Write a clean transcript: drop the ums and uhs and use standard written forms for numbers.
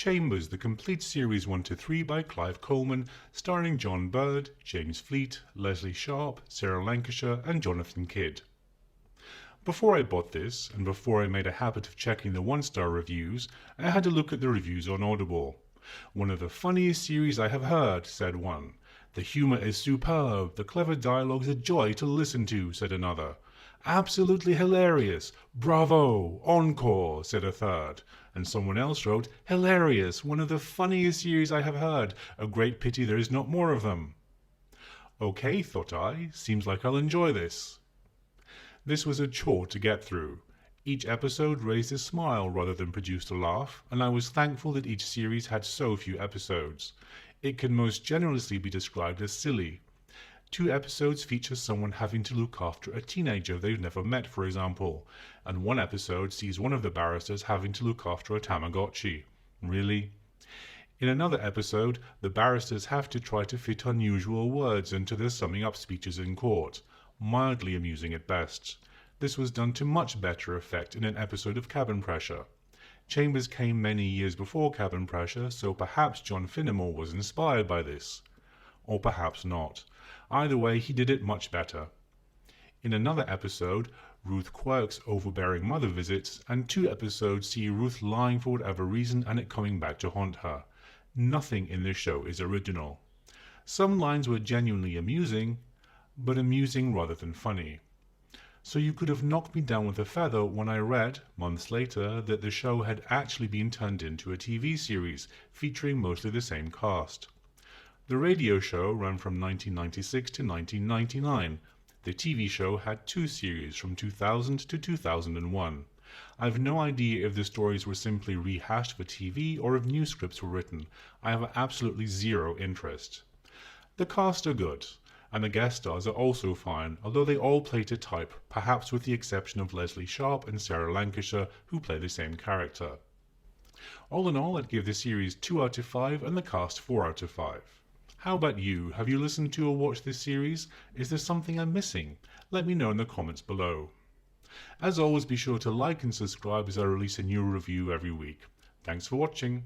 Chambers, the complete series 1 to 3 by Clive Coleman, starring John Bird, James Fleet, Lesley Sharp, Sarah Lancashire and Jonathan Kydd. Before I bought this, and before I made a habit of checking the 1-star reviews, I had a look at the reviews on Audible. "One of the funniest series I have heard," said one. "The humour is superb, the clever dialogue's a joy to listen to," said another. "Absolutely hilarious, bravo, encore," said a third. And someone else wrote, "Hilarious, one of the funniest series I have heard, a great pity there is not more of them." Okay, thought I, seems like I'll enjoy this. This was a chore to get through. Each episode raised a smile rather than produced a laugh, and I was thankful that each series had so few episodes. It can most generously be described as silly. 2 episodes feature someone having to look after a teenager they've never met, for example, and 1 episode sees one of the barristers having to look after a Tamagotchi. Really? In another episode, the barristers have to try to fit unusual words into their summing up speeches in court. Mildly amusing at best. This was done to much better effect in an episode of Cabin Pressure. Chambers came many years before Cabin Pressure, so perhaps John Finnemore was inspired by this. Or perhaps not. Either way, he did it much better. In another episode, Ruth Quirk's overbearing mother visits, and 2 episodes see Ruth lying for whatever reason and it coming back to haunt her. Nothing in this show is original. Some lines were genuinely amusing, but amusing rather than funny. So you could have knocked me down with a feather when I read, months later, that the show had actually been turned into a TV series, featuring mostly the same cast. The radio show ran from 1996 to 1999. The TV show had 2 series from 2000 to 2001. I've no idea if the stories were simply rehashed for TV or if new scripts were written. I have absolutely zero interest. The cast are good, and the guest stars are also fine, although they all play to type, perhaps with the exception of Lesley Sharp and Sarah Lancashire, who play the same character. All in all, I'd give the series 2 out of 5 and the cast 4 out of 5. How about you? Have you listened to or watched this series? Is there something I'm missing? Let me know in the comments below. As always, be sure to like and subscribe as I release a new review every week. Thanks for watching.